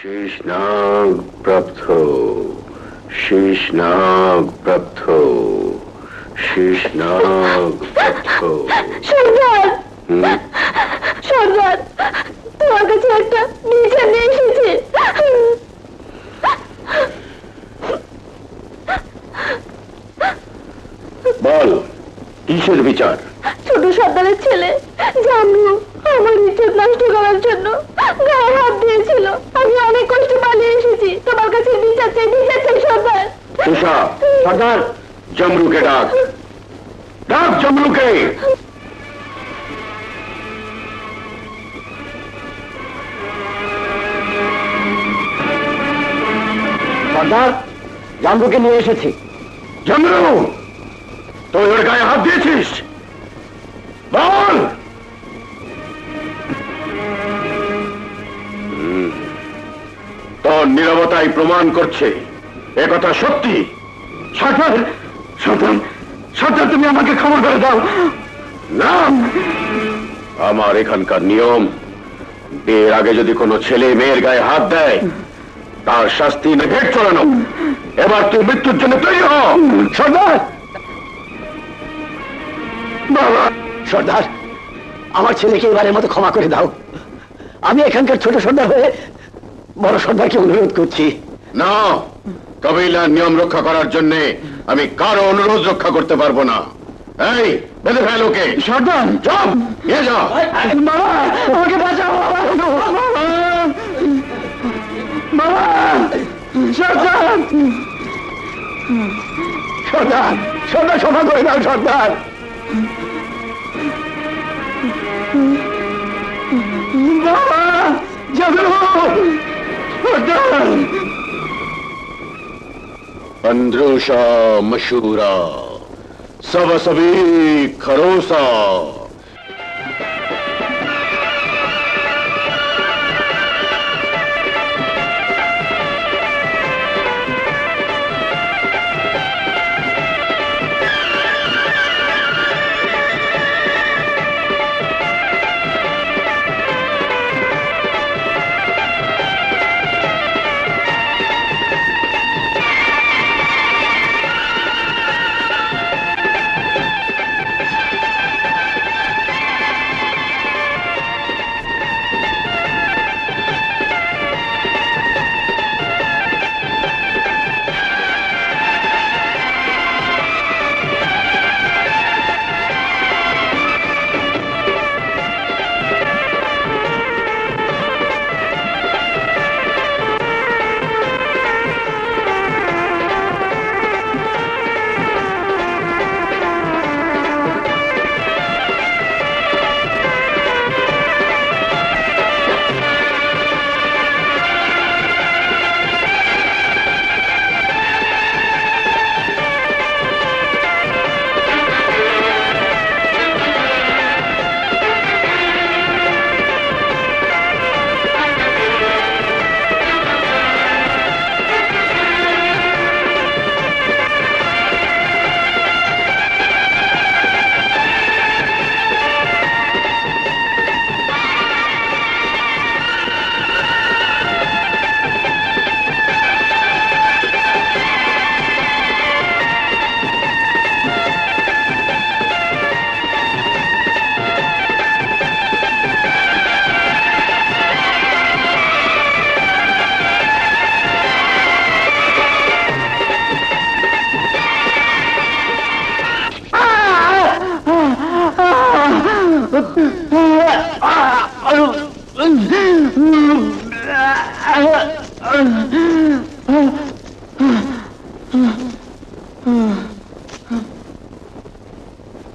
শেষনাগ প্রাপ্ত, শেষনাগ প্রাপ্ত, শেষনাগ প্রাপ্ত। সর্দার, সর্দার, তোমার কাছে একটা বিচার নিয়ে এসেছি। বল, কিসের বিচার? ছোট সর্দারের ছেলে জামরু আমার ইজ্জত নষ্ট করার জন্য গায়ে হাত দিয়েছিল। আমি অনেক কষ্ট পালিয়ে এসেছি, তোমার কাছে বিচার চাই, বিচার চাই সর্দার। তুষা, সর্দার, জামরুকে ডাক, ডাক জামরুকে। সর্দার, জামরুকে নিয়ে এসেছি। জামরু, তুই ওর গায়ে হাত দিয়েছিস? বল। তোর নীরবতাই প্রমাণ করছে একথা সত্যি। সর্দার, সর্দার, সর্দার, তুমি আমাকে ক্ষমা করে দাও। না, আমার এখানকার নিয়ম, বিয়ের আগে যদি কোনো ছেলে মেয়ের গায়ে হাত দেয় তার শাস্তি নির্ঘাত চড়ানো। এবার তুই মৃত্যুর জন্য তৈরি হ। সর্দার, বাবা, সর্দার, আমার ছেলেকে এবারের মতো ক্ষমা করে দাও। আমি এখানকার ছোট সর্দার হয়ে বড় সর্দারকে অনুরোধ করছি। না, কবিলার নিয়ম রক্ষা করার জন্য আমি কারো অনুরোধ রক্ষা করতে পারবো না। এই, বেঁধে ফেল ওকে। সর্দার, চল, নিয়ে যা। বাবা, আমাকে বাঁচাও বাবা। বাবা, সর্দার, সর্দার, সর্দার, ক্ষমা করে দাও সর্দার। বাবা, জামরু, সর্দার। अंद्रुशा मशूरा सब सभी खरोसा।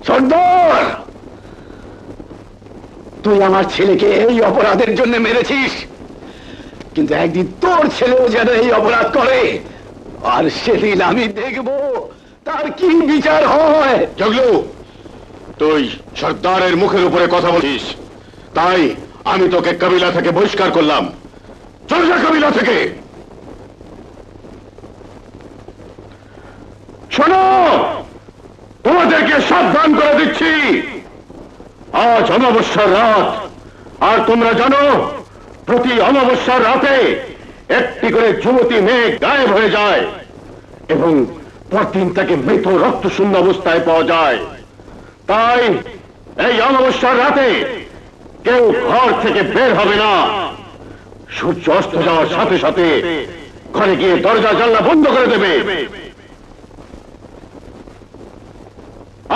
সর্দার, তুই আমার ছেলেকে এই অপরাধের জন্য মেরেছিস, কিন্তু একদিন তোর ছেলেও যেন এই অপরাধ করে, আর সেদিন আমি দেখব তার কি বিচার হয়। জগলু, তুই সর্দারের মুখের উপরে কথা বলিস, তাই আমি তোকে কবিলা থেকে বহিষ্কার করলাম। চল যা কবিলা থেকে। শোনো, তোমাদেরকে সাবধান করে দিচ্ছি, আজ অমাবস্যার রাত, আর তোমরা জানো প্রতি অমাবস্যার রাতে একটি করে যুবতী মেয়ে গায়েব হয়ে যায় এবং পরদিন তাকে মৃত রক্ত শূন্য অবস্থায় পাওয়া যায়। তাই এই অমাবস্যার রাতে কেউ ঘর থেকে বের হবে না। সূর্য অস্ত যাওয়ার সাথে সাথে ঘরে গিয়ে দরজা জানলা বন্ধ করে দেবে।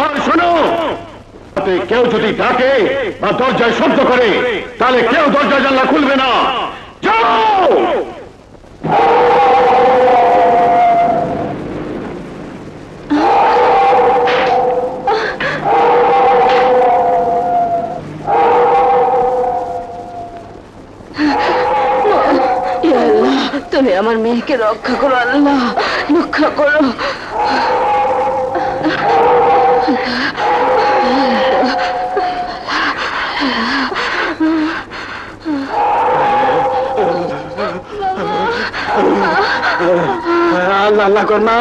আর শোনো, কেউ যদি ডাকে বা দরজায় শব্দ করে তাহলে কেউ দরজা জানলা খুলবে না। যাও। তুমি আমার মেয়েকে রক্ষা করো আল্লাহ, রক্ষা করো। আল্লাহ আল্লাহ কর মা।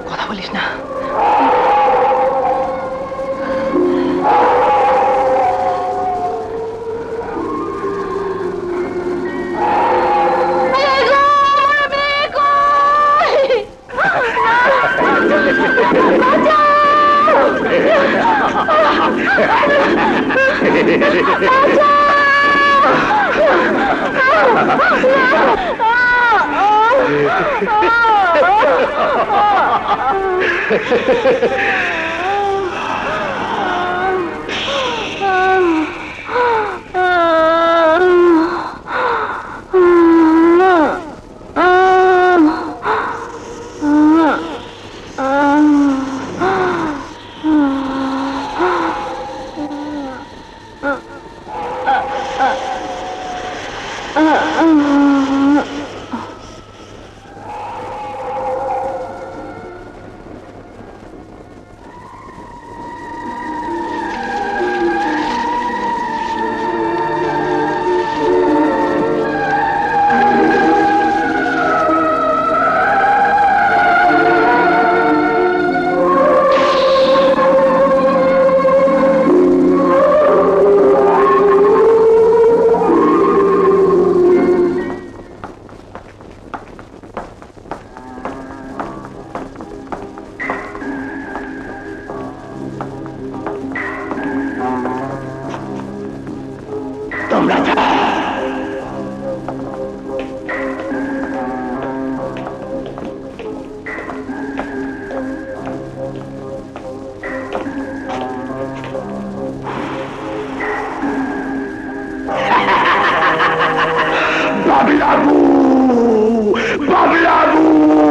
কথা বলিস না। Babilabu! Babilabu!